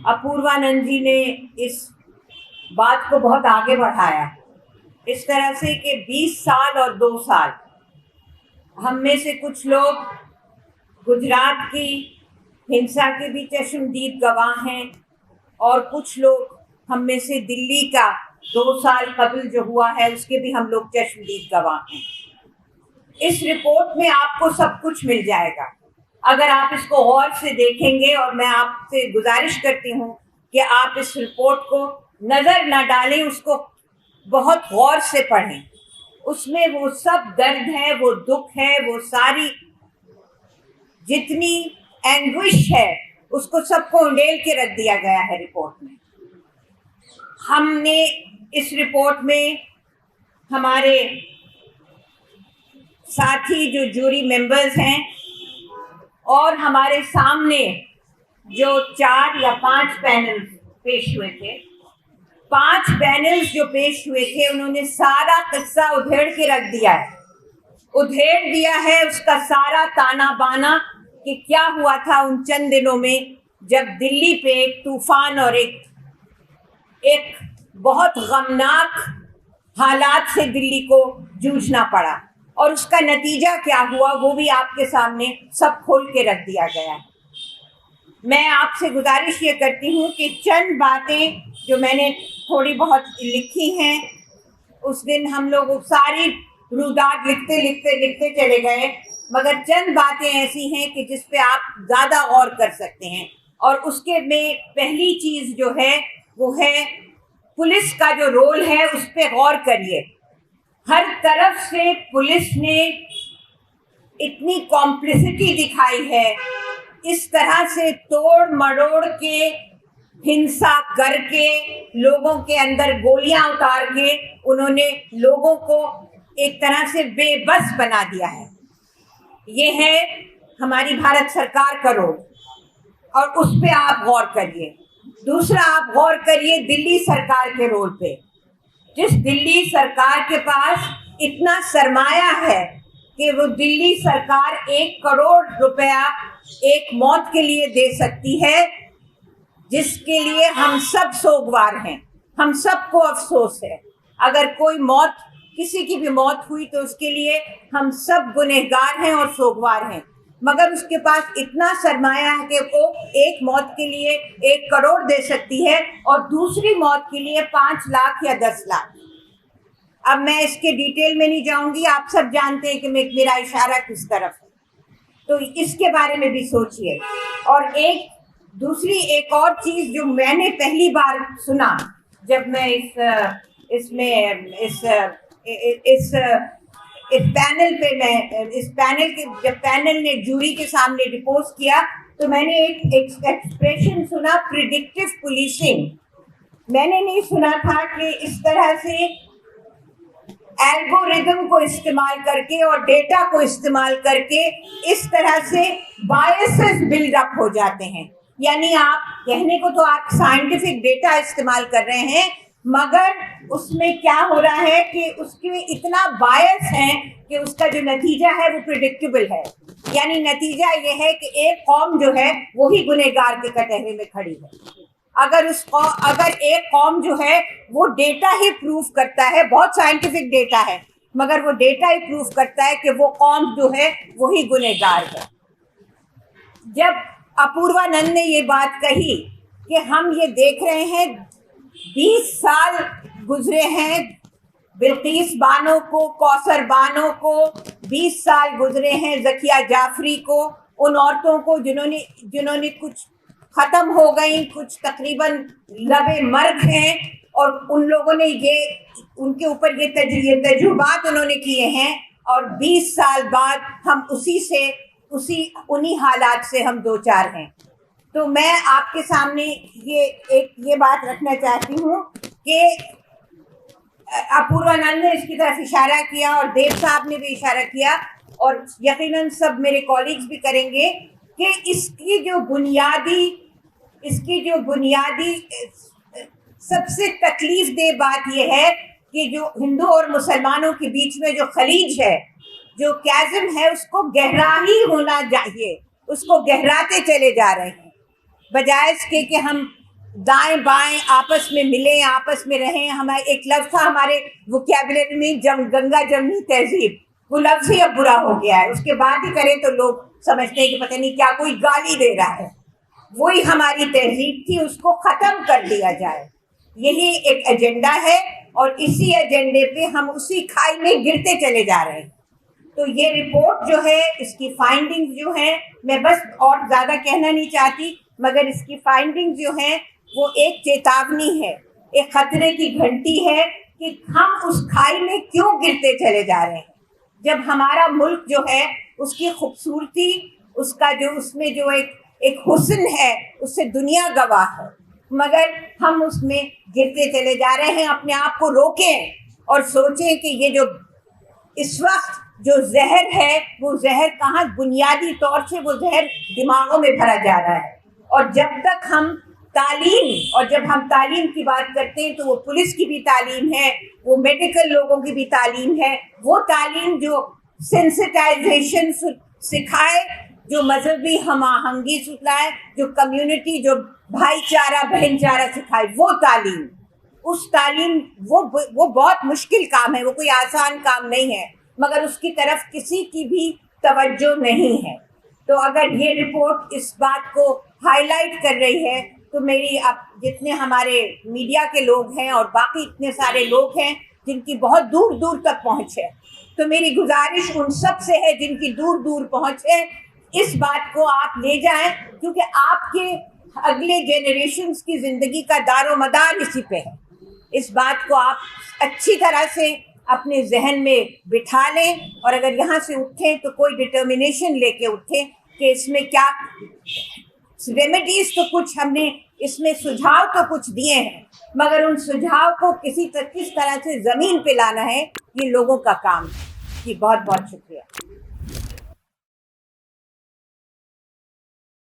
अपूर्वानंद जी ने इस बात को बहुत आगे बढ़ाया इस तरह से कि 20 साल और 2 साल। हम में से कुछ लोग गुजरात की हिंसा के भी चश्मदीद गवाह हैं और कुछ लोग हम में से दिल्ली का 2 साल कबल जो हुआ है उसके भी हम लोग चश्मदीद गवाह हैं। इस रिपोर्ट में आपको सब कुछ मिल जाएगा अगर आप इसको गौर से देखेंगे, और मैं आपसे गुजारिश करती हूँ कि आप इस रिपोर्ट को नज़र न डालें, उसको बहुत गौर से पढ़ें। उसमें वो सब दर्द है, वो दुख है, वो सारी जितनी एंग्विश है उसको सबको उंडेल के रख दिया गया है रिपोर्ट में। हमने इस रिपोर्ट में हमारे साथी जो जूरी मेंबर्स हैं और हमारे सामने जो 4 या 5 पैनल्स पेश हुए थे, 5 पैनल्स जो पेश हुए थे उन्होंने सारा किस्सा उधेड़ के रख दिया है, उधेड़ दिया है उसका सारा ताना बाना कि क्या हुआ था उन चंद दिनों में जब दिल्ली पे एक तूफान और एक बहुत गमनाक हालात से दिल्ली को जूझना पड़ा, और उसका नतीजा क्या हुआ वो भी आपके सामने सब खोल के रख दिया गया है। मैं आपसे गुजारिश ये करती हूँ कि चंद बातें जो मैंने थोड़ी बहुत लिखी हैं, उस दिन हम लोग सारी रुदात लिखते लिखते लिखते चले गए, मगर चंद बातें ऐसी हैं कि जिस पे आप ज़्यादा गौर कर सकते हैं। और उसके में पहली चीज़ जो है वो है पुलिस का जो रोल है, उस पे गौर करिए। हर तरफ से पुलिस ने इतनी कॉम्प्लिसिटी दिखाई है, इस तरह से तोड़ मरोड़ के हिंसा करके लोगों के अंदर गोलियां उतार के उन्होंने लोगों को एक तरह से बेबस बना दिया है। ये है हमारी भारत सरकार का रोल, और उस पे आप गौर करिए। दूसरा, आप गौर करिए दिल्ली सरकार के रोल पे। जिस दिल्ली सरकार के पास इतना सरमाया है कि वो दिल्ली सरकार 1 करोड़ रुपया एक मौत के लिए दे सकती है, जिसके लिए हम सब सोगवार हैं, हम सबको अफसोस है। अगर कोई मौत, किसी की भी मौत हुई तो उसके लिए हम सब गुनहगार हैं और सोगवार हैं, मगर उसके पास इतना सरमाया है कि वो एक मौत के लिए 1 करोड़ दे सकती है और दूसरी मौत के लिए 5 लाख या 10 लाख। अब मैं इसके डिटेल में नहीं जाऊंगी, आप सब जानते हैं कि मेरा इशारा किस तरफ है, तो इसके बारे में भी सोचिए। और एक और चीज़ जो मैंने पहली बार सुना जब मैं जब पैनल ने जूरी के सामने रिपोर्ट किया तो मैंने एक एक्सप्रेशन सुना, प्रिडिक्टिव पुलिसिंग। मैंने नहीं सुना था कि इस तरह से एल्गोरिदम को इस्तेमाल करके और डेटा को इस्तेमाल करके इस तरह से बायसेस बिल्डअप हो जाते हैं। यानी आप कहने को तो आप साइंटिफिक डेटा इस्तेमाल कर रहे हैं, मगर उसमें क्या हो रहा है कि उसके इतना बायस है कि उसका जो नतीजा है वो प्रिडिक्टेबल है। यानी नतीजा ये है कि एक कौम जो है वही गुनहगार के कटहरे में खड़ी है। अगर एक कौम जो है वो डेटा ही प्रूफ करता है, बहुत साइंटिफिक डेटा है, मगर वो डेटा ही प्रूफ करता है कि वो कौम जो है वही गुनहगार है। जब अपूर्वानंद ने ये बात कही कि हम ये देख रहे हैं 20 साल गुजरे हैं बिल्किस बानो को, कौसर बानो को, 20 साल गुजरे हैं ज़किया जाफरी को, उन औरतों को जिन्होंने कुछ ख़त्म हो गई, कुछ तकरीबन लबे मर्ग हैं, और उन लोगों ने उनके ऊपर ये तजुर्बात उन्होंने किए हैं, और 20 साल बाद हम उन्हीं हालात से हम 2-4 हैं। तो मैं आपके सामने ये बात रखना चाहती हूँ कि अपूर्वानंद ने इसकी तरफ इशारा किया और देव साहब ने भी इशारा किया, और यकीनन सब मेरे कॉलीग्स भी करेंगे कि इसकी जो बुनियादी सबसे तकलीफ दे बात यह है कि जो हिंदू और मुसलमानों के बीच में जो खलीज है, जो चैज़म है, उसको गहरा ही होना चाहिए, उसको गहराते चले जा रहे हैं, बजाय इसके कि हम दाएं बाएं आपस में मिले, आपस में रहें। हमारे एक लफ्ज था हमारे वोकैबुलरी में, गंगा जमनी तहजीब, वो लफ्ज ही अब बुरा हो गया है। उसके बाद ही करें तो लोग समझते हैं कि पता नहीं क्या कोई गाली दे रहा है। वही हमारी तहजीब थी, उसको खत्म कर दिया जाए, यही एक एजेंडा है। और इसी एजेंडे पे हम उसी खाई में गिरते चले जा रहे हैं। तो ये रिपोर्ट जो है, इसकी फाइंडिंग्स जो है, मैं बस और ज़्यादा कहना नहीं चाहती, मगर इसकी फाइंडिंग्स जो है वो एक चेतावनी है, एक खतरे की घंटी है कि हम उस खाई में क्यों गिरते चले जा रहे हैं, जब हमारा मुल्क जो है उसकी खूबसूरती, उसका जो उसमें जो एक हुस्न है, उससे दुनिया गवाह है, मगर हम उसमें गिरते चले जा रहे हैं। अपने आप को रोकें और सोचें कि ये जो इस वक्त जो जहर है, वो जहर कहाँ, बुनियादी तौर से वो जहर दिमागों में भरा जा रहा है। और जब तक हम तालीम, और जब हम तालीम की बात करते हैं तो वो पुलिस की भी तालीम है, वो मेडिकल लोगों की भी तालीम है, वो तालीम जो सेंसिटाइजेशन सिखाए, जो मजहबी हम आहंगी सिखाए, जो कम्युनिटी, जो भाईचारा भाईचारा सिखाए, वो तालीम, उस तालीम वो बहुत मुश्किल काम है, वो कोई आसान काम नहीं है, मगर उसकी तरफ किसी की भी तवज्जो नहीं है। तो अगर ये रिपोर्ट इस बात को हाईलाइट कर रही है तो मेरी, अब जितने हमारे मीडिया के लोग हैं और बाकी इतने सारे लोग हैं जिनकी बहुत दूर दूर तक पहुंच है, तो मेरी गुजारिश उन सब से है जिनकी दूर दूर पहुंच है, इस बात को आप ले जाएं, क्योंकि आपके अगले जनरेशन्स की ज़िंदगी का दारोमदार इसी पे है। इस बात को आप अच्छी तरह से अपने जहन में बिठा लें, और अगर यहाँ से उठें तो कोई डिटर्मिनेशन लेके उठें कि इसमें क्या रेमेडीज, तो कुछ हमने इसमें सुझाव तो कुछ दिए हैं, मगर उन सुझाव को किस तरह से ज़मीन पे लाना है, ये लोगों का काम है। जी बहुत बहुत शुक्रिया।